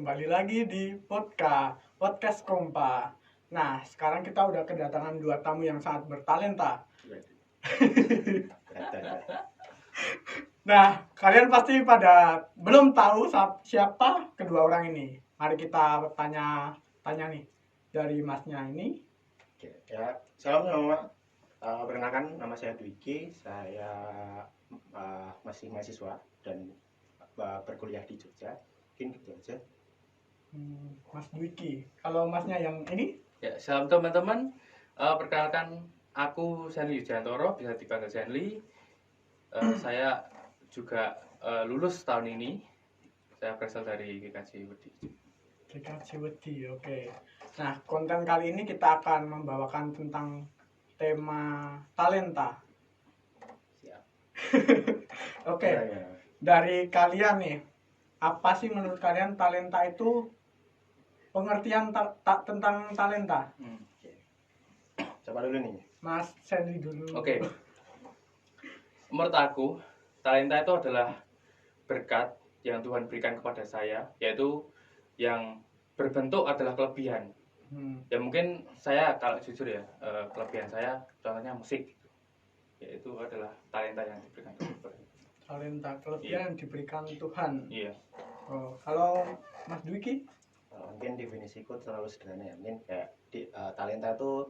kembali lagi di podcast Kompa. Nah, sekarang kita udah kedatangan dua tamu yang sangat bertalenta. Nah, kalian pasti pada belum tahu siapa kedua orang ini. Mari kita tanya nih dari masnya ini. Oke, ya, salam semua. Perkenalkan, nama saya Dwiki. Saya masih mahasiswa dan berkuliah di Jogja. Mungkin gitu aja. Mas Dwiki. Kalau masnya yang ini? Ya, salam teman-teman. Perkenalkan, aku Zenly Yujantoro, bisa dipanggil Zenly. Saya juga lulus tahun ini. Saya berasal dari GKJ Wedi. GKJ Wedi, oke. Nah, konten kali ini kita akan membawakan tentang tema talenta. Siap. Oke. Ya. Dari kalian nih, apa sih menurut kalian talenta itu? Pengertian tentang talenta. Oke. Coba dulu nih. Mas Sandy dulu. Oke. Menurut aku, talenta itu adalah berkat yang Tuhan berikan kepada saya, yaitu yang berbentuk adalah kelebihan. Ya mungkin saya kalau jujur ya, kelebihan saya contohnya musik, yaitu adalah talenta yang diberikan Tuhan. Talenta, kelebihan yang diberikan Tuhan. Iya. Oh, kalau Mas Dwiki? Mungkin definisiku terlalu sederhana ya. Mungkin kayak talenta itu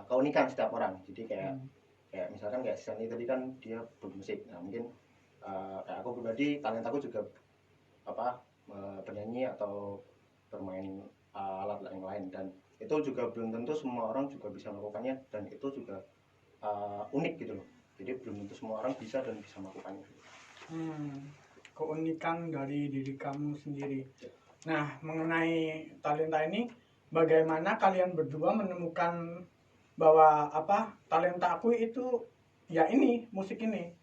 keunikan setiap orang. Jadi kayak misalkan kayak Sani tadi kan dia bermusik. Nah mungkin kayak aku pribadi talentaku juga penyanyi atau bermain alat lain dan itu juga belum tentu semua orang juga bisa melakukannya dan itu juga unik gitu loh. Jadi belum tentu semua orang bisa dan bisa melakukannya. Keunikan dari diri kamu sendiri. Nah, mengenai talenta ini, bagaimana kalian berdua menemukan bahwa talenta aku itu ya ini, musik ini.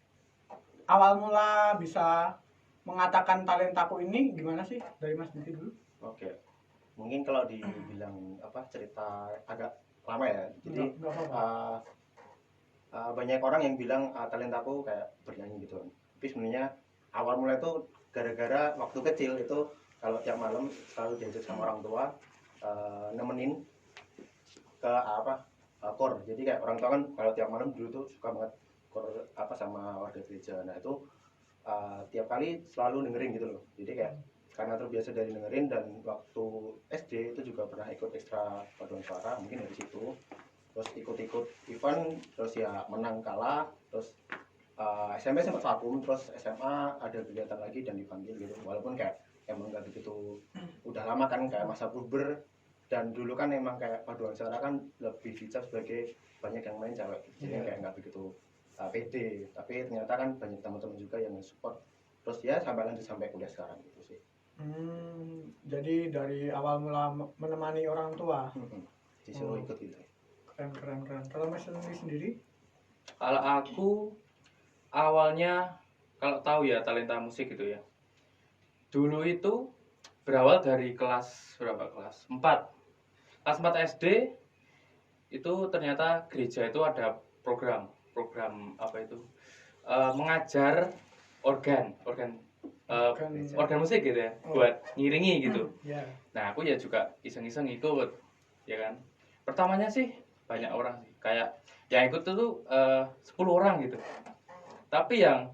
Awal mula bisa mengatakan talentaku ini gimana sih? Dari Mas Dwiki dulu. Oke. Mungkin kalau dibilang cerita agak lama ya. Jadi banyak orang yang bilang talentaku kayak bernyanyi gitu. Tapi sebenarnya awal mulai itu gara-gara waktu kecil itu kalau tiap malam selalu diajak sama orang tua nemenin ke kor. Jadi kayak orang tua kan kalau tiap malam dulu tuh suka banget kor sama warga gereja. Nah itu tiap kali selalu dengerin gitu loh. Jadi kayak karena terbiasa dari dengerin dan waktu SD itu juga pernah ikut ekstra paduan suara mungkin dari situ. Terus ikut-ikut event, terus ya menang kalah, terus SMP sempat vakum, terus SMA ada kegiatan lagi dan dipanggil gitu. Walaupun kayak emang gak begitu udah lama kan kayak masa puber dan dulu kan emang kayak paduan suara kan lebih dicap sebagai banyak yang main cewek jadi kayak nggak begitu pede tapi ternyata kan banyak teman-teman juga yang support terus ya sampai lanjut sampai kuliah sekarang gitu sih. Jadi dari awal mula menemani orang tua disuruh ikut gitu. Keren. Kalau Mas sendiri? Kalau aku awalnya kalau tahu ya talenta musik gitu ya. Dulu itu berawal dari kelas 4. Kelas 4 SD itu ternyata gereja itu ada program mengajar organ musik gitu ya, buat ngiringi gitu. Nah, aku ya juga iseng-iseng ikut, ya kan. Pertamanya sih banyak orang sih, kayak yang ikut itu 10 orang gitu. Tapi yang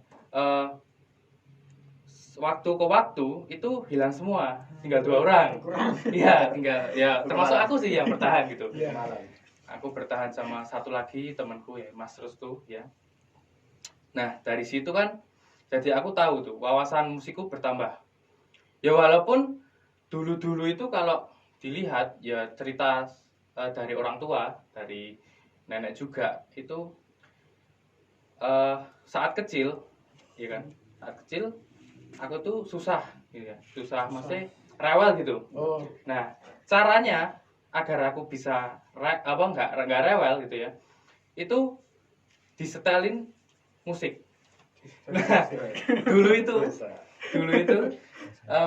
waktu ke waktu itu hilang semua, tinggal 2 orang. Iya, termasuk aku sih yang bertahan gitu. Aku bertahan sama satu lagi temanku ya, Mas Restu ya. Nah, dari situ kan jadi aku tahu tuh wawasan musikku bertambah. Ya walaupun dulu itu kalau dilihat ya cerita dari orang tua, dari nenek juga itu saat kecil, ya kan? Saat kecil aku tuh susah gitu ya. Masih rewel gitu. Nah, caranya agar aku bisa nggak rewel gitu ya. Itu disetelin musik. Nah, dulu itu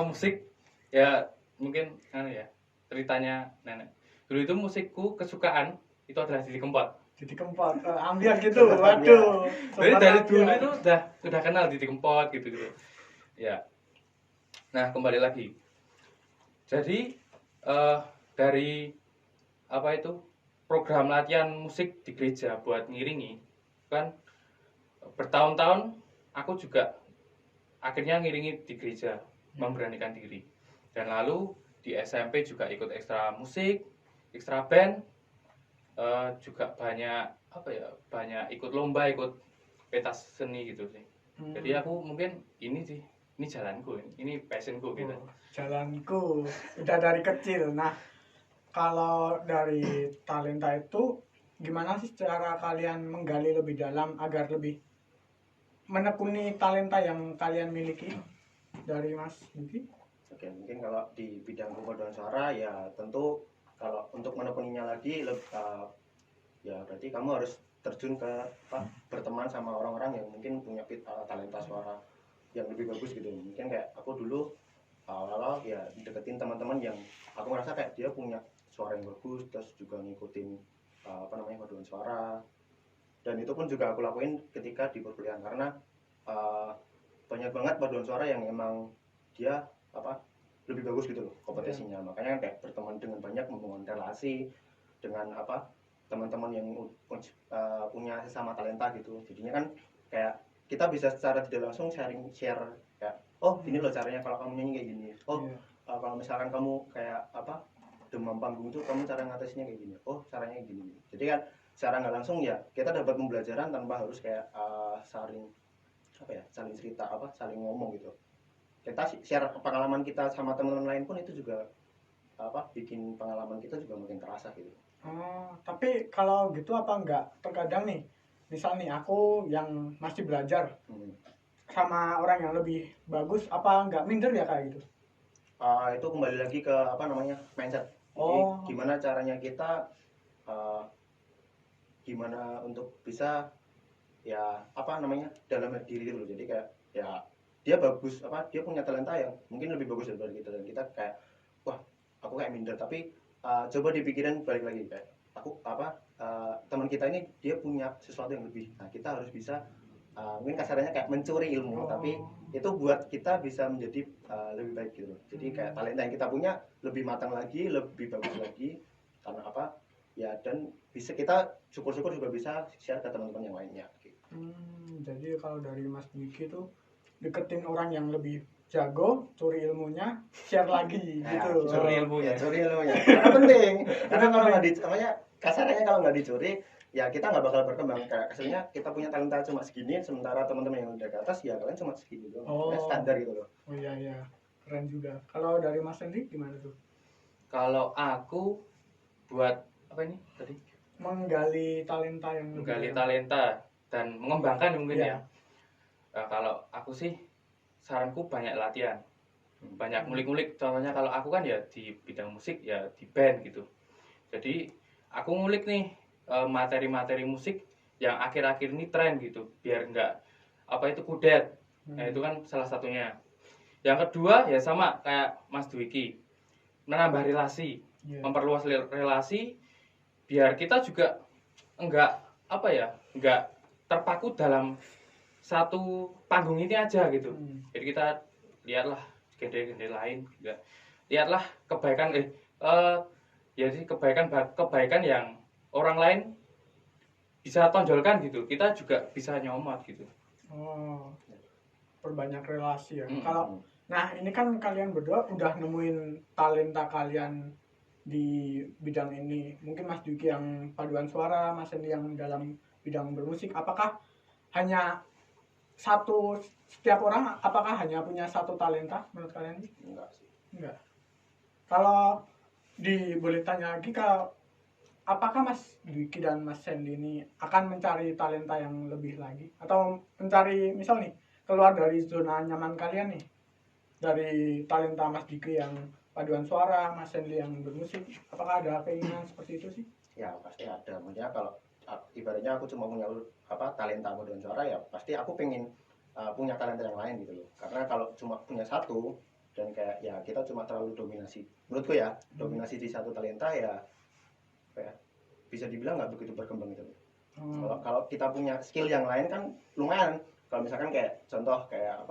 musik ya mungkin ya ceritanya nenek. Dulu itu musikku kesukaan itu adalah Didi Kempot. Ambiar gitu. Waduh. Jadi dari dulu itu udah kenal Didi Kempot gitu. Ya. Nah, kembali lagi. Jadi dari apa itu program latihan musik di gereja buat ngiringi kan bertahun-tahun aku juga akhirnya ngiringi di gereja, memberanikan diri. Dan lalu di SMP juga ikut ekstra musik, ekstra band, juga banyak apa ya, banyak ikut lomba, ikut pentas seni gitu sih. Jadi aku mungkin ini sih, ini jalanku, ini passionku gitu. Jalanku udah dari kecil. Nah, kalau dari talenta itu gimana sih cara kalian menggali lebih dalam agar lebih menekuni talenta yang kalian miliki dari Mas Yuki? Oke, mungkin kalau di bidang paduan suara ya tentu kalau untuk menekuninya lagi ya berarti kamu harus terjun ke berteman sama orang-orang yang mungkin punya talenta suara yang lebih bagus gitu. Mungkin kayak aku dulu awal-awal ya deketin teman-teman yang aku ngerasa kayak dia punya suara yang bagus, terus juga ngikutin paduan suara. Dan itu pun juga aku lakuin ketika di perkuliahan karena banyak banget paduan suara yang emang dia lebih bagus gitu loh kompetisinya. Makanya kayak berteman dengan banyak, membangun relasi dengan teman-teman yang punya sesama talenta gitu. Jadinya kan kayak kita bisa secara tidak langsung share kayak gini loh caranya kalau kamu nyanyi kayak gini. Kalau misalkan kamu kayak demam panggung tuh kamu cara ngatasinnya kayak gini. Caranya kayak gini. Jadi kan secara nggak langsung ya kita dapat pembelajaran tanpa harus kayak saling cerita saling ngomong gitu. Kita share pengalaman kita sama teman-teman lain pun itu juga bikin pengalaman kita juga makin terasa gitu. Tapi kalau gitu apa enggak terkadang nih, misal nih aku yang masih belajar sama orang yang lebih bagus, apa enggak minder ya kayak gitu? Itu kembali lagi ke mindset. Jadi gimana caranya kita gimana untuk bisa ya dalam diri itu loh. Jadi kayak ya dia bagus dia punya talenta yang mungkin lebih bagus daripada kita dan kita kayak wah aku kayak minder, tapi coba dipikirin balik lagi kayak aku teman kita ini dia punya sesuatu yang lebih. Nah kita harus bisa mungkin kasarnya kayak mencuri ilmu, tapi itu buat kita bisa menjadi lebih baik gitu. Jadi kayak talenta yang kita punya lebih matang lagi, lebih bagus lagi karena ya dan bisa kita syukur-syukur juga bisa share ke teman-teman yang lainnya gitu. Jadi kalau dari Mas Diki tuh deketin orang yang lebih jago, curi ilmunya, share lagi gitu. Curi ilmunya. Karena penting. Karena kalau nggak kasarnya kalau nggak dicuri, ya kita nggak bakal berkembang. Kayak kasarnya kita punya talenta cuma segini, sementara teman-teman yang udah ke atas ya kalian cuma segini doang. Standar gitu loh. Oh iya, keren juga. Kalau dari Mas Hendy gimana tuh? Kalau aku buat apa ini tadi? Menggali talenta dan mengembangkan mungkin ya. Nah, kalau aku sih saranku banyak latihan, banyak ngulik-ngulik. Contohnya kalau aku kan ya di bidang musik ya di band gitu. Jadi aku ngulik nih materi-materi musik yang akhir-akhir ini tren gitu, biar enggak kudet. Nah itu kan salah satunya. Yang kedua ya sama kayak Mas Dwiki, menambah relasi, memperluas relasi, biar kita juga enggak terpaku dalam satu panggung ini aja gitu. Jadi kita lihatlah genre-genre lain, lihatlah kebaikan jadi kebaikan yang orang lain bisa tonjolkan gitu, kita juga bisa nyomot gitu. Perbanyak relasi ya. Nah ini kan kalian berdua udah nemuin talenta kalian di bidang ini. Mungkin Mas Duki yang paduan suara, Mas Hendy yang dalam bidang bermusik. Apakah hanya setiap orang apakah hanya punya satu talenta menurut kalian? Enggak sih. Enggak. Kalau boleh tanya lagi, apakah Mas Duki dan Mas Hendy ini akan mencari talenta yang lebih lagi atau mencari misal nih keluar dari zona nyaman kalian nih, dari talenta Mas Duki yang paduan suara, Mas Hendy yang bermusik, apakah ada keinginan seperti itu sih? Ya pasti ada. Maksudnya kalau ibaratnya aku cuma punya talenta paduan suara ya pasti aku pengen punya talenta yang lain gitu loh. Karena kalau cuma punya satu dan kayak ya kita cuma terlalu dominasi. Menurutku ya dominasi di satu talenta ya bisa dibilang nggak begitu berkembang gitu loh. Kalau kita punya skill yang lain kan lumayan. Kalau misalkan kayak contoh kayak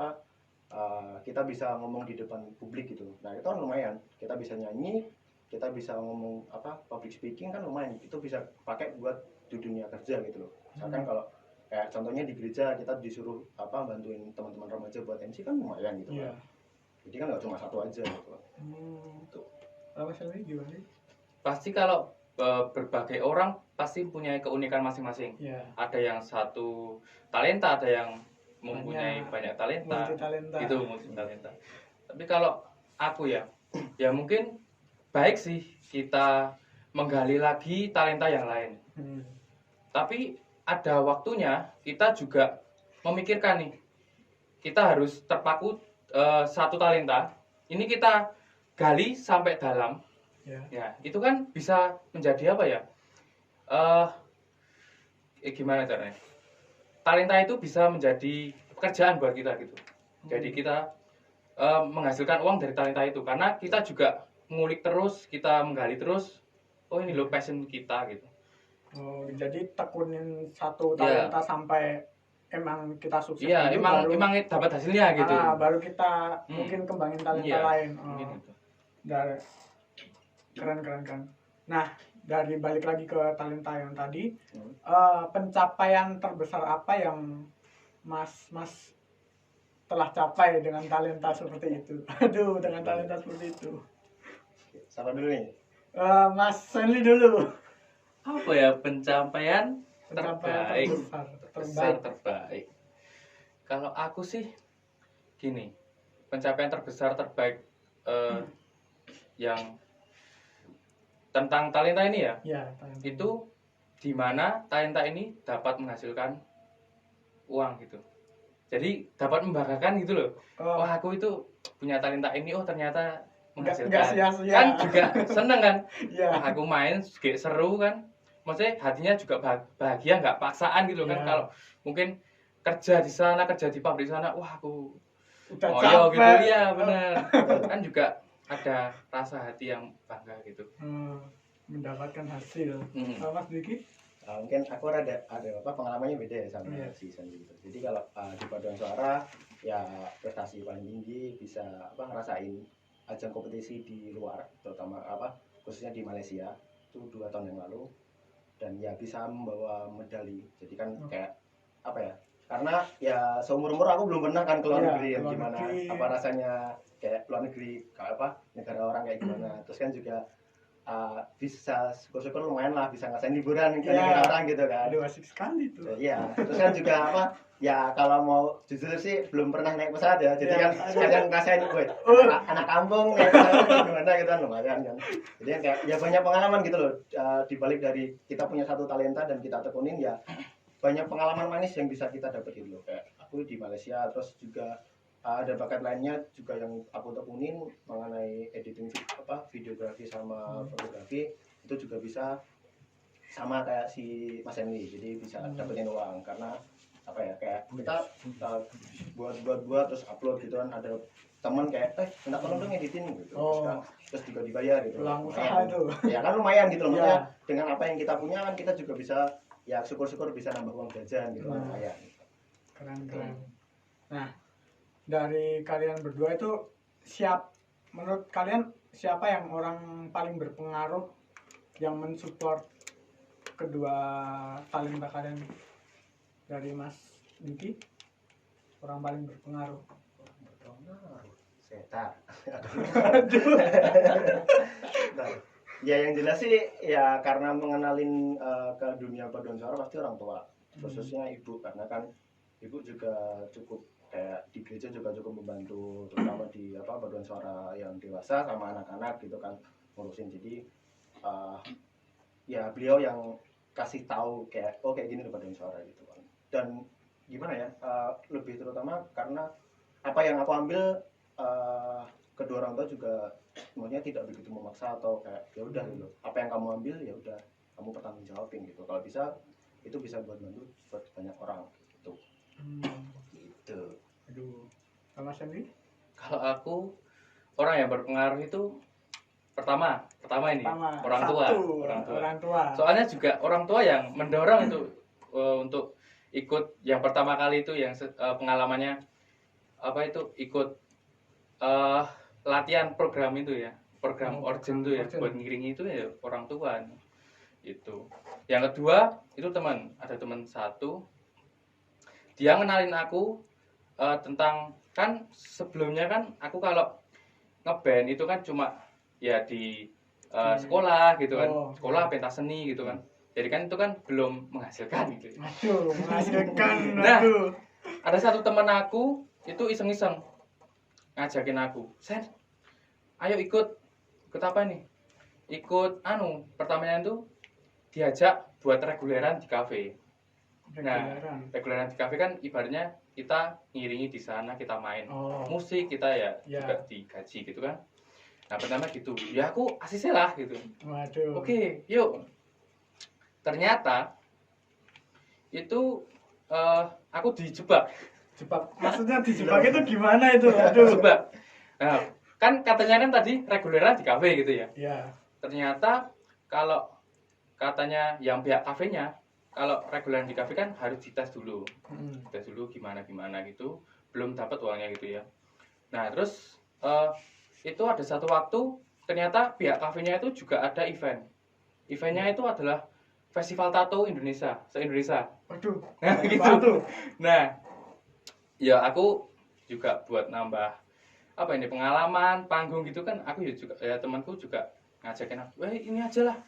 kita bisa ngomong di depan publik gitu. Nah itu kan lumayan, kita bisa nyanyi, kita bisa ngomong public speaking kan lumayan, itu bisa pakai buat di dunia kerja gitu loh. Misalkan kalau kayak contohnya di gereja kita disuruh bantuin teman-teman remaja buat MC kan lumayan gitu kan. Jadi kan nggak cuma satu aja gitu. Tuh. Mas Henry gimana? Pasti kalau berbagai orang pasti punya keunikan masing-masing. Ada yang satu talenta, ada yang mempunyai banyak talenta. Itu multi talenta. Tapi kalau aku ya mungkin baik sih kita menggali lagi talenta yang lain. Tapi ada waktunya kita juga memikirkan nih, kita harus terpaku satu talenta. Ini kita gali sampai dalam. Ya, itu kan bisa menjadi apa ya? Gimana caranya? Talenta itu bisa menjadi pekerjaan buat kita gitu. Jadi kita menghasilkan uang dari talenta itu karena kita juga ngulik terus, kita menggali terus. Oh ini loh passion kita gitu. Oh, jadi tekunin satu talenta sampai emang kita sukses. Iya, emang dapat hasilnya gitu. Baru kita mungkin kembangin talenta lain. Gitu. Dari keren. Nah, dari balik lagi ke talenta yang tadi, pencapaian terbesar apa yang Mas telah capai dengan talenta seperti itu? Aduh, dengan talenta seperti itu. Siapa dulu nih? Mas Henry dulu. Apa ya pencapaian terbaik? Terbaik. Kalau aku sih gini, pencapaian terbaik yang tentang talenta ini ya, itu dimana talenta ini dapat menghasilkan uang gitu. Jadi dapat membanggakan gitu loh. Wah aku itu punya talenta ini, ternyata menghasilkan. Kan juga seneng kan. Wah, aku main kayak seru kan. Maksudnya hatinya juga bahagia, nggak paksaan gitu kan. Kalau mungkin kerja di sana, kerja di pabrik sana, wah aku ngoyo gitu ya benar. Kan juga ada rasa hati yang bangga gitu. Mendapatkan hasil. Mas Diki? Mungkin aku ada pengalamannya beda ya sama si Sandy gitu. Jadi kalau di paduan suara ya prestasi paling tinggi bisa ngerasain ajang kompetisi di luar, terutama khususnya di Malaysia itu 2 tahun yang lalu, dan ya bisa membawa medali. Jadi kan kayak karena ya seumur-umur aku belum pernah kan ke luar negeri, gimana rasanya kayak luar negeri, negara orang kayak gimana. Terus kan juga bisa syukur-syukur lumayan lah bisa ngerasain liburan ke negara orang gitu kan. Aduh asik sekali tuh. Iya, terus kan juga ya kalau mau jujur sih belum pernah naik pesawat ya. Jadi kan sekalian ngerasain anak kampung naik pesawat gimana gitu kan, lumayan kan. Jadi kan kayak ya banyak pengalaman gitu loh, dibalik dari kita punya satu talenta dan kita tekunin, ya banyak pengalaman manis yang bisa kita dapetin loh. Kayak aku di Malaysia, terus juga ada bakat lainnya juga yang aku tekunin mengenai editing videografi sama fotografi, itu juga bisa sama kayak si Mas Henry, jadi bisa dapetin uang karena kayak kita buat terus upload gitu kan, ada teman kayak minta tolong dong editin gitu, terus juga dibayar gitu. Usaha itu. Ya kan lumayan gitu loh, maksudnya dengan apa yang kita punya kan kita juga bisa ya syukur-syukur bisa nambah uang jajan gitu, lumayan. Keren. Nah, dari kalian berdua itu menurut kalian siapa yang orang paling berpengaruh yang mensupport kedua talenta kalian? Dari Mas Diki, orang paling berpengaruh. Setan. Nah, ya yang jelas sih ya karena mengenalin ke dunia paduan suara pasti orang tua, khususnya ibu, karena kan ibu juga cukup kayak di gereja juga cukup membantu, terutama di paduan suara yang dewasa sama anak-anak gitu kan ngurusin. Jadi ya beliau yang kasih tahu kayak kayak gini loh paduan suara gitu kan. Dan gimana ya, lebih terutama karena apa yang aku ambil, kedua orang tua juga maksudnya tidak begitu memaksa atau kayak ya udah gitu, apa yang kamu ambil ya udah kamu bertanggung jawabin gitu, kalau bisa itu bisa buat bantu buat banyak orang gitu. Gitu. Aduh, Mas Henry? Kalau aku orang yang berpengaruh itu pertama ini orang tua. Soalnya juga orang tua yang mendorong untuk ikut yang pertama kali itu yang pengalamannya apa itu ikut eh latihan program itu ya, program Orjen itu ya, Orjen. buat ngiringi itu ya orang tua itu. Yang kedua itu ada teman satu, dia ngenalin aku tentang, kan sebelumnya kan aku kalau ngeband itu kan cuma ya di sekolah gitu kan, sekolah pentas seni gitu kan, jadi kan itu kan belum menghasilkan gitu. Aduh, menghasilkan. Nah, Aduh. ada satu teman aku itu iseng-iseng ngajakin aku, Sen, ayo ikut apa nih? Ikut pertamanya itu diajak buat reguleran di kafe. Nah, reguleran di kafe kan ibaratnya kita ngiringi di sana, kita main musik, kita ya juga digaji gitu kan. Nah, pertama gitu, ya aku asisnya lah gitu. Waduh. Oke, yuk. Ternyata itu aku dijebak. Maksudnya dijebak itu gimana itu? Aduh. Dijebak. Nah, kan katanya kan tadi reguleran di kafe gitu ya. Iya. Ternyata kalau katanya yang pihak kafenya, kalau reguleran di kafe kan harus dites dulu. Dites dulu gimana gitu. Belum dapat uangnya gitu ya. Nah, terus itu ada satu waktu ternyata pihak kafenya itu juga ada event. Eventnya itu adalah Festival Tato Indonesia, se-Indonesia. Waduh. Nah, gitu. Nah, ya aku juga buat nambah apa ini pengalaman panggung gitu kan, aku juga ya temanku juga ngajakin aku, ini aja lah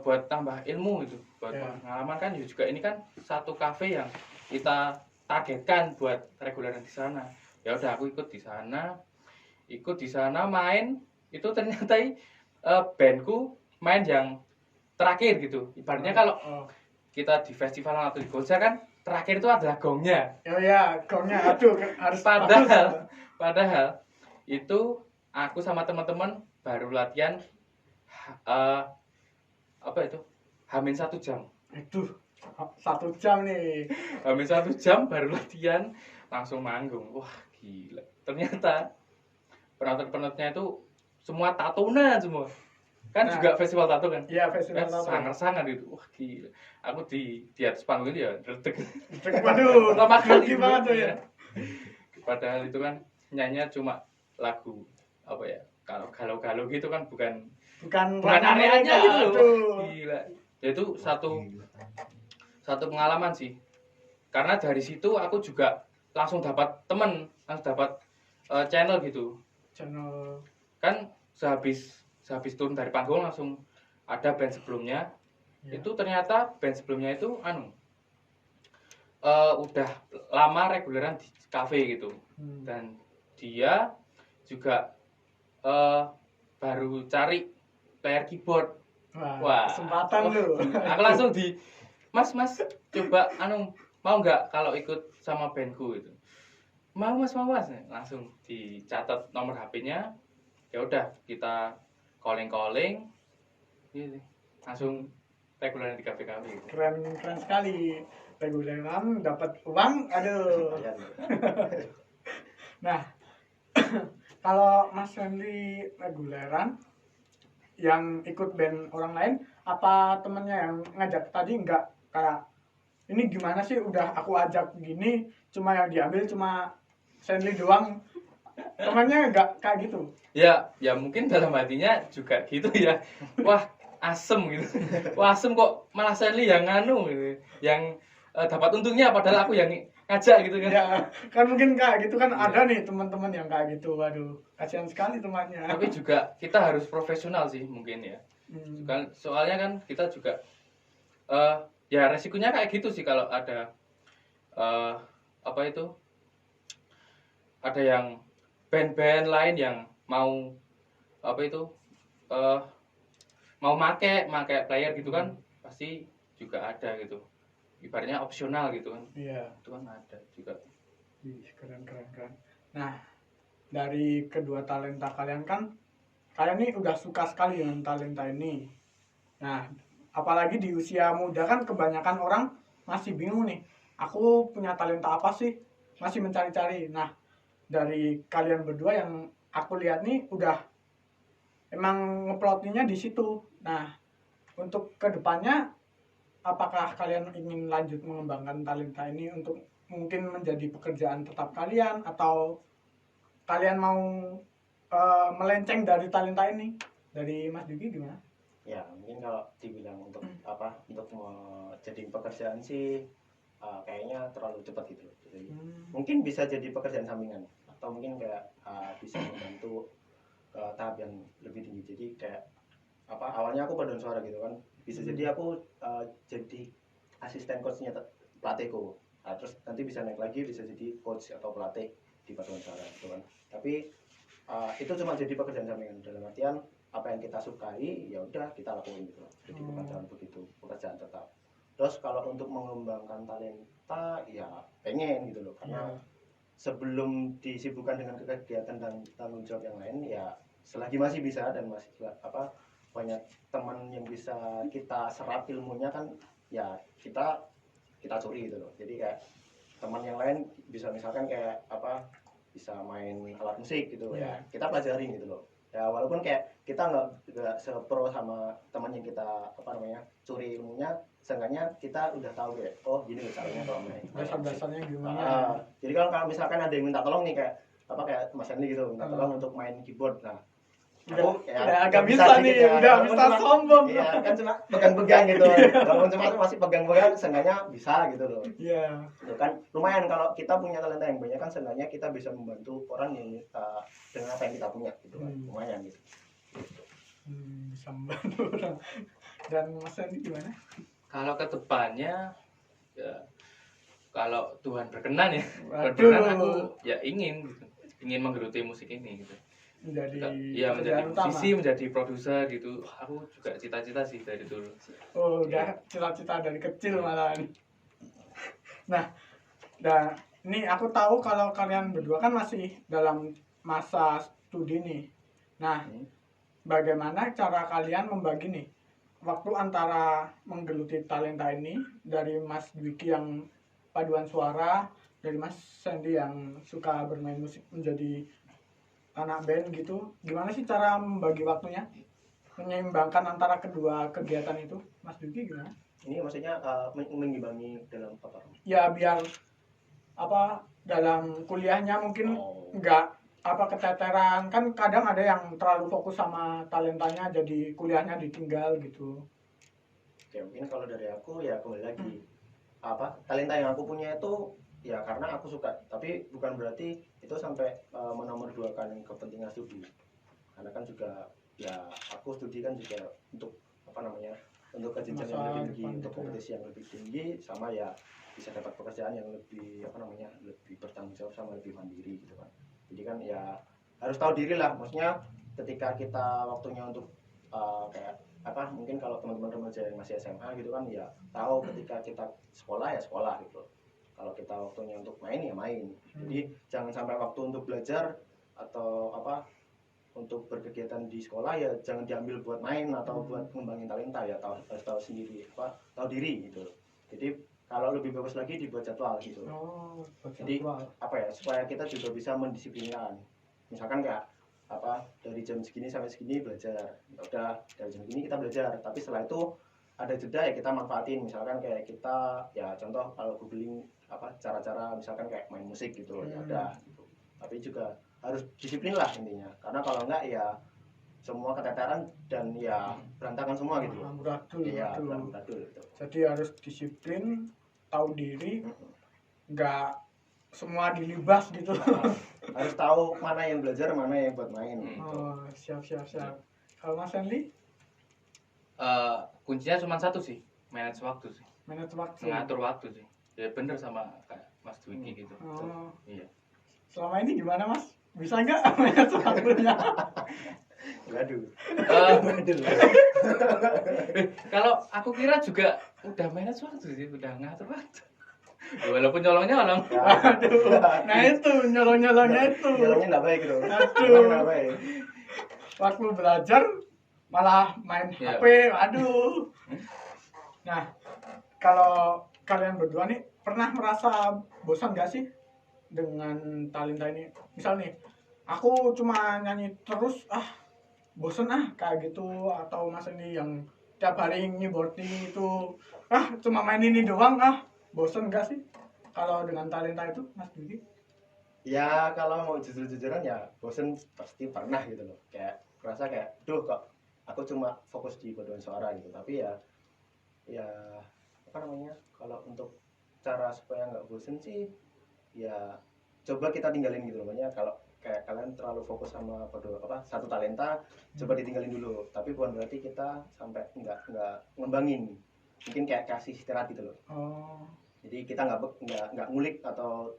buat tambah ilmu gitu, buat pengalaman kan juga ini kan satu kafe yang kita targetkan buat reguleran di sana. Ya udah aku ikut di sana main, itu ternyata bandku main yang terakhir gitu. Ibaratnya kalau kita di festival atau di konser kan terakhir itu adalah gongnya. Oh ya, gongnya aduh harus padahal itu aku sama teman-teman baru latihan apa itu? Hamin 1 jam. Aduh, 1 jam nih. Hamin 1 jam baru latihan langsung manggung. Wah, gila. Ternyata penonton-penontonnya itu semua tatonan semua. Kan juga festival tato kan? Iya, festival tato. Sangat-sangat itu. Wah, gila. Aku di atas panggung itu ya redeg. Waduh, pertama kali banget tuh ya. Padahal itu kan nyanyinya cuma lagu apa ya? Kalau galau-galau gitu kan bukan areanya gitu loh. Gila. Itu satu pengalaman sih. Karena dari situ aku juga langsung dapat temen, langsung dapat channel gitu. Channel Kan sehabis turun dari panggung langsung ada band sebelumnya. Itu ternyata band sebelumnya itu udah lama reguleran di kafe gitu. Dan dia juga baru cari player keyboard. Wah, kesempatan lu. Aku langsung Mas coba mau nggak kalau ikut sama bandku itu? Mau mas, langsung dicatat nomor HP-nya. Ya udah kita calling gitu. Langsung reguleran di kafe-kafe gitu. Keren sekali. Reguleran dapat uang, aduh. Nah, kalau Mas Henry reguleran yang ikut band orang lain, apa temennya yang ngajak tadi enggak kayak ini gimana sih udah aku ajak gini cuma yang diambil cuma Henry doang, temannya enggak kayak gitu? Ya mungkin dalam hatinya juga gitu ya. Wah, asem gitu. Wah, asem kok malah Sally yang gitu. Yang dapat untungnya padahal aku yang ngajak gitu kan. Ya, kan mungkin kayak gitu kan ada nih teman-teman yang kayak gitu. Waduh, kasihan sekali temannya. Tapi juga kita harus profesional sih mungkin ya. Kan soalnya kan kita juga ya resikonya kayak gitu sih kalau ada apa itu? Ada yang band-band lain yang mau apa itu mau make player gitu kan, pasti juga ada gitu, ibaratnya opsional gitu kan. Iya, itu kan ada juga. Keren. Nah, dari kedua talenta kalian kan kalian nih udah suka sekali dengan talenta ini. Nah, apalagi di usia muda kan kebanyakan orang masih bingung nih, aku punya talenta apa sih, masih mencari-cari. Nah, dari kalian berdua yang aku lihat nih udah emang ngeplotinya di situ. Nah, untuk kedepannya apakah kalian ingin lanjut mengembangkan talenta ini untuk mungkin menjadi pekerjaan tetap kalian, atau kalian mau melenceng dari talenta ini? Dari Mas Dugi gimana? Ya mungkin kalau dibilang untuk apa, untuk jadi pekerjaan sih kayaknya terlalu cepat gitu loh. Jadi mungkin bisa jadi pekerjaan sampingan, atau mungkin kayak bisa membantu ke tahap yang lebih tinggi. Jadi kayak apa, awalnya aku paduan suara gitu kan, bisa jadi aku jadi asisten coachnya pelatihku. Nah, terus nanti bisa naik lagi, bisa jadi coach atau pelatih di paduan suara gitu kan. Tapi itu cuma jadi pekerjaan sampingan, dalam artian apa yang kita sukai ya udah kita lakuin gitu loh. Jadi bukan begitu pekerjaan tetap. Terus kalau untuk mengembangkan talenta ya pengen gitu loh, karena sebelum disibukkan dengan kegiatan dan tanggung jawab yang lain ya selagi masih bisa dan masih apa banyak teman yang bisa kita serap ilmunya kan, ya kita curi gitu loh. Jadi kayak teman yang lain bisa misalkan kayak apa, bisa main alat musik gitu ya, kita pelajarin gitu loh. Ya walaupun kayak kita nggak sepro sama teman yang kita apa namanya curi ilmunya, seenggaknya kita udah tahu kayak oh gini loh caranya kalau main Dasar-dasarnya gimana? jadi kalau misalkan ada yang minta tolong nih, kayak apa, kayak Mas Hendy gitu minta tolong untuk main keyboard, nah aku udah agak bisa nih, ya, udah bisa sombong. Iya kan, cuma pegang-pegang gitu. Walaupun cuma masih pegang-pegang, seenggaknya bisa gitu loh. Iya. Itu kan lumayan, kalau kita punya talenta yang banyak kan seenggaknya kita bisa membantu orang yang dengan apa yang kita punya gitu kan. Lumayan gitu. Bisa membantu orang. Dan Mas Andi gimana? Kalau ke depannya ya kalau Tuhan berkenan ya, Waduh. berkenan aku ya ingin menggeluti musik ini gitu. Menjadi menjadi musisi, menjadi produser gitu. Aku juga cita-cita sih dari dulu. Oh, udah cita-cita dari kecil malahan. Nah, ini aku tahu kalau kalian berdua kan masih dalam masa studi nih. Nah, bagaimana cara kalian membagi nih waktu antara menggeluti talenta ini, dari Mas Dwiki yang paduan suara, dari Mas Sandy yang suka bermain musik menjadi anak band gitu, gimana sih cara membagi waktunya, menyeimbangkan antara kedua kegiatan itu, Mas Duki gimana? Ini maksudnya mengimbangi dalam apa? Ya biar apa, dalam kuliahnya mungkin nggak apa keteteran, kan kadang ada yang terlalu fokus sama talentanya jadi kuliahnya ditinggal gitu. Ya mungkin kalau dari aku ya kembali lagi apa, talenta yang aku punya itu ya karena aku suka, tapi bukan berarti itu sampai menomorduakan kepentingan studi, karena kan juga ya aku studi kan juga untuk apa namanya, untuk kejenjang yang lebih tinggi, untuk kompetisi yang lebih tinggi, sama ya bisa dapat pekerjaan yang lebih apa namanya, lebih bertanggung jawab sama lebih mandiri gitu kan. Jadi kan ya harus tahu diri lah, maksudnya ketika kita waktunya untuk kayak apa, mungkin kalau teman-teman remaja yang masih SMA gitu kan ya tahu ketika kita sekolah ya sekolah gitu. Kalau kita waktunya untuk main ya main. Jadi jangan sampai waktu untuk belajar atau apa untuk berkegiatan di sekolah ya jangan diambil buat main atau buat ngembangin talenta, ya harus tahu sendiri apa, tahu diri gitu. Jadi kalau lebih bagus lagi dibuat jadwal gitu. Jadi apa ya, supaya kita juga bisa mendisiplinkan. Misalkan kayak apa, dari jam segini sampai segini belajar. Ya udah dari jam segini kita belajar, tapi setelah itu ada jeda ya kita manfaatin. Misalkan kayak kita ya contoh kalau googling apa cara-cara misalkan kayak main musik gitu ya udah gitu. Tapi juga harus disiplin lah intinya, karena kalau enggak ya semua keteteran dan ya berantakan semua gitu. Amburadul. Iya, amburadul gitu. Jadi harus disiplin, tahu diri, enggak semua dilibas gitu. Harus tahu mana yang belajar, mana yang buat main. Oh, siap. Kalau Mas Hendy? Kuncinya cuma satu sih, manage waktu sih. Manage waktu. Mengatur waktu sih. Ya bener sama kayak Mas Dwiki gitu. Iya. Selama ini gimana Mas? Bisa nggak manage waktunya? Waduh. Kalau aku kira juga udah manage waktu sih, udah ngatur waktu. Walaupun nyolong-nyolong. Nah itu, nyolong-nyolongnya itu. Nyolongnya nggak baik gitu. Aduh. Nggak baik. Waktu belajar malah main HP, aduh. Nah, kalau kalian berdua nih pernah merasa bosan gak sih dengan talenta ini? Misal nih, aku cuma nyanyi terus, bosen kayak gitu. Atau Mas ini yang tiap hari ngeboarding itu, cuma main ini doang, bosen gak sih? kalau dengan talenta itu Mas Dudi? Ya kalau mau jujur-jujuran ya bosen pasti pernah gitu loh, kayak merasa kayak duh kok aku cuma fokus di paduan suara gitu. Tapi ya apa namanya, kalau untuk cara supaya nggak bosen sih ya coba kita tinggalin gitu loh. Makanya kalau kayak kalian terlalu fokus sama satu talenta, coba ditinggalin dulu. Tapi bukan berarti kita sampai nggak ngembangin, mungkin kayak kasih istirahat gitu loh. Jadi kita nggak ngulik atau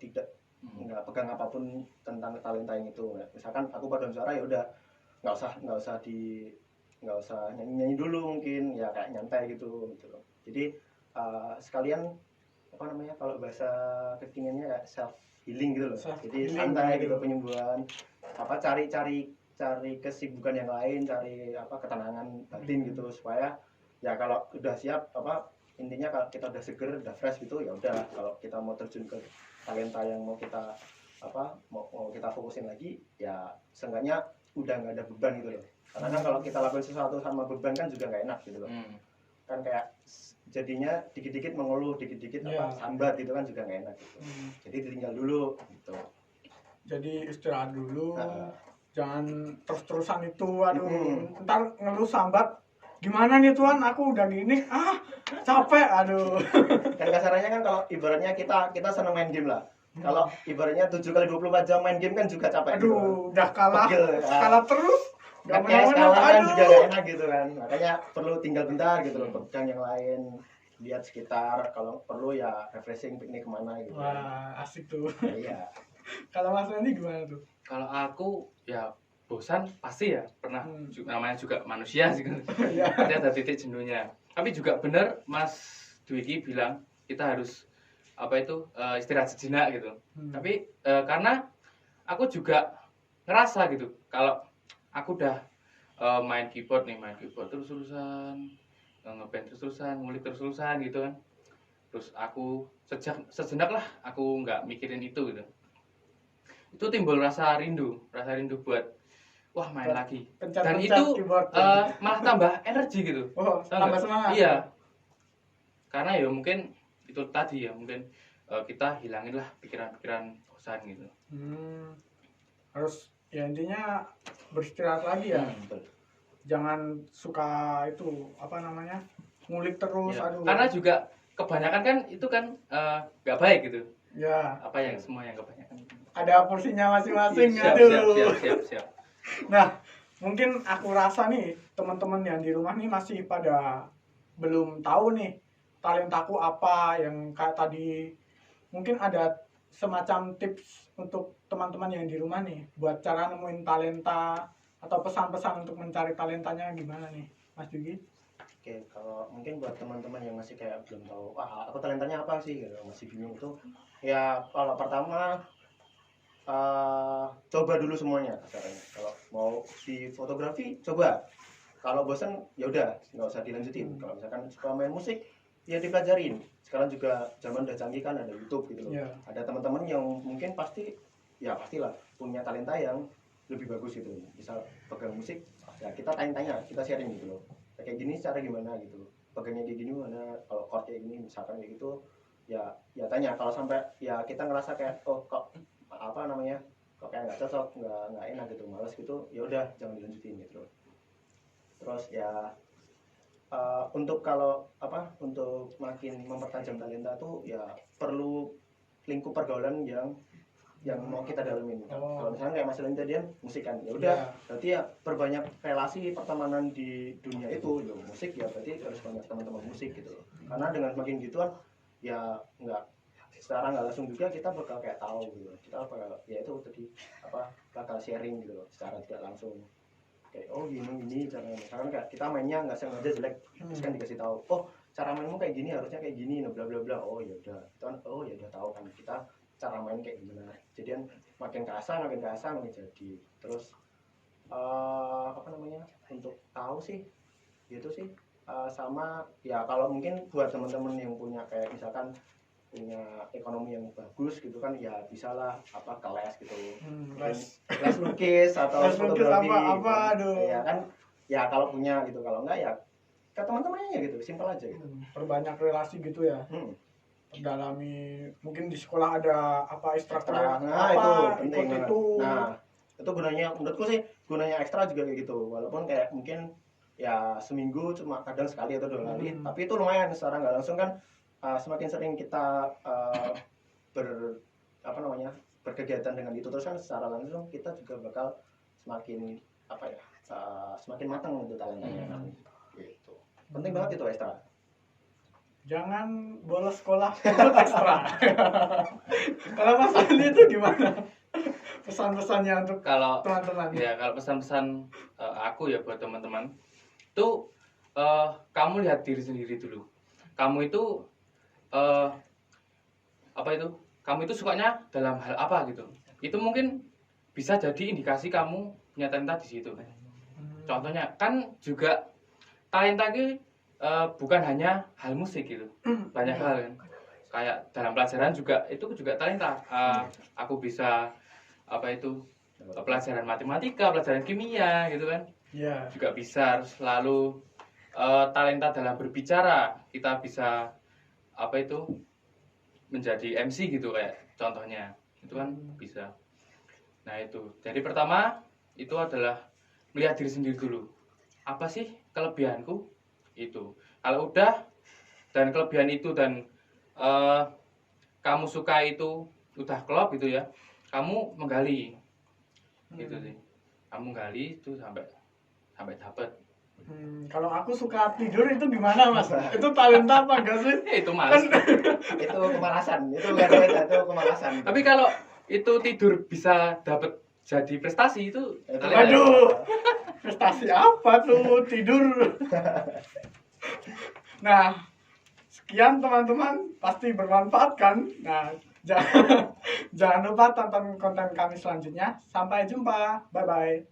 nggak pegang apapun tentang talenta yang itu. Misalkan aku paduan suara ya udah nggak usah nyanyi dulu, mungkin ya kayak nyantai gitu loh. Jadi sekalian apa namanya, kalau bahasa kekiniannya kayak self healing gitu loh. Jadi santai gitu, penyembuhan, cari kesibukan yang lain, cari ketenangan batin gitu, supaya ya kalau udah siap intinya kalau kita udah seger, udah fresh gitu, ya udah kalau kita mau terjun ke talenta yang mau kita mau kita fokusin lagi, ya seenggaknya udah nggak ada beban gitu loh. Karena kan kalau kita lakukan sesuatu sama beban kan juga nggak enak gitu loh. Kan kayak jadinya dikit-dikit mengeluh, dikit-dikit sambat gitu kan juga nggak enak gitu. Jadi ditinggal dulu gitu. Jadi istirahat dulu, jangan terus-terusan itu, ntar ngeluh sambat, gimana nih Tuhan, aku udah gini, capek, aduh. Kan kasarannya kan kalau ibaratnya kita seneng main game lah. Kalau ibaratnya 7x24 jam main game kan juga capek. Aduh, gitu. Udah kalah terus. Gak kalah kan juga gak enak gitu kan. Makanya perlu tinggal bentar gitu loh, pegang yang lain, lihat sekitar, kalau perlu ya refreshing, piknik kemana gitu. Wah, asik tuh. Iya. Kalau Mas Randy gimana tuh? Kalau aku ya bosan pasti ya pernah, namanya juga manusia sih kan. Pasti ada titik jenuhnya. Tapi juga benar Mas Dwiki bilang kita harus istirahat sejenak gitu. Tapi karena aku juga ngerasa gitu, kalau aku udah main keyboard terus-terusan, ngeband terus-terusan, ngulik terus-terusan gitu kan. Terus aku sejenak lah aku nggak mikirin itu gitu. Itu timbul rasa rindu buat main lagi. Dan itu malah tambah energi gitu. Tambah semangat. Iya. Karena ya mungkin itu tadi ya, mungkin kita hilangin lah pikiran-pikiran bosan gitu. Harus ya intinya beristirahat lagi ya. Jangan suka itu ngulik terus. Ya. Karena juga kebanyakan kan itu kan nggak baik gitu. Ya. Semua yang kebanyakan. Ada porsinya masing-masing. Siap. Nah, mungkin aku rasa nih teman-teman yang di rumah nih masih pada belum tahu nih talentaku apa, yang kayak tadi mungkin ada semacam tips untuk teman-teman yang di rumah nih buat cara nemuin talenta atau pesan-pesan untuk mencari talentanya gimana nih, Mas Dugi? Oke, kalau mungkin buat teman-teman yang masih kayak belum tahu, aku talentanya apa sih gitu, masih bingung itu, ya kalau pertama coba dulu semuanya caranya. Kalau mau di fotografi coba, kalau bosan ya udah nggak usah dilanjutin. Kalau misalkan suka main musik ya dipelajarin. Sekarang juga zaman udah canggih kan, ada YouTube gitu loh. Ada teman-teman yang mungkin pastilah punya talenta yang lebih bagus gitu, bisa pegang musik ya kita tanya-tanya, kita sharing gitu loh, kayak gini cara gimana gitu, pegangnya kayak gini mana, kalau chord kayak gini misalkan kayak gitu ya tanya. Kalau sampai ya kita ngerasa kayak kok kayak nggak cocok, nggak enak gitu, malas gitu, ya udah jangan dilanjutin gitu. Terus ya untuk makin mempertajam talenta tuh ya perlu lingkup pergaulan yang mau kita dalamin. Kalau misalnya kayak Mas Lenny tadi kan musik kan, ya udah berarti ya perbanyak relasi pertemanan di dunia itu gitu. Musik ya berarti harus banyak teman-teman musik gitu. Karena dengan semakin gituan ya secara nggak langsung juga kita bakal kayak tahu gitu, kita bakal sharing gitu loh, secara tidak langsung kayak gini caranya. Misalkan kayak kita mainnya nggak sengaja jelek, terus kan dikasih tahu, cara mainmu kayak gini, harusnya kayak gini, bla bla bla. Ya udah ya udah tahu kan kita cara main kayak gimana. Jadian makin keasah jadi. Terus untuk tahu sih gitu sih, sama ya kalau mungkin buat teman-teman yang punya kayak misalkan punya ekonomi yang bagus gitu kan, ya bisalah ke les gitu, les lukis atau fotografi ya kan, ya kalau punya gitu. Kalau enggak ya ke teman-temannya gitu, simpel aja gitu. Perbanyak relasi gitu ya. Perdalami, mungkin di sekolah ada apa Ekstra. ekstrakurikuler Nah, apa itu ikut penting banget. itu. Nah, itu gunanya menurutku sih gunanya ekstra juga kayak gitu. Walaupun kayak mungkin ya seminggu cuma kadang sekali atau 2 kali, tapi itu lumayan secara nggak langsung kan semakin sering kita apa namanya berkegiatan dengan itu terus kan secara langsung kita juga bakal semakin apa ya semakin matang untuk talentanya kan. Gitu. Penting banget itu ekstra. Jangan bolos sekolah ikut ekstra. Kalau Mas Andi itu gimana? Pesan-pesannya untuk Kalau teman-teman. ya kalau pesan-pesan aku ya buat teman-teman itu kamu lihat diri sendiri dulu. Kamu itu apa itu? Kamu itu sukanya dalam hal apa gitu. Itu mungkin bisa jadi indikasi kamu punya talenta di situ. Contohnya kan juga talenta itu bukan hanya hal musik gitu. Banyak hal kan. Kayak dalam pelajaran juga itu juga talenta. Aku bisa apa itu pelajaran matematika, pelajaran kimia gitu kan. Iya. Juga bisa selalu talenta dalam berbicara. Kita bisa apa itu menjadi MC gitu kayak contohnya. Itu kan bisa. Nah, itu. Jadi pertama itu adalah melihat diri sendiri dulu. Apa sih kelebihanku? Itu. Kalau udah dan kelebihan itu dan kamu suka itu udah klop gitu ya. Kamu menggali. Gitu sih. Kamu gali itu sampai dapat. Kalau aku suka tidur itu gimana Mas? Itu talenta apa enggak sih? Itu males. Itu kemalasan. Itu nggak talenta, itu kemalasan. Tapi kalau itu tidur bisa dapat jadi prestasi itu talenta. Waduh, prestasi apa tuh tidur? Nah, sekian teman-teman, pasti bermanfaat kan? Nah, jangan lupa tonton konten kami selanjutnya. Sampai jumpa, bye-bye.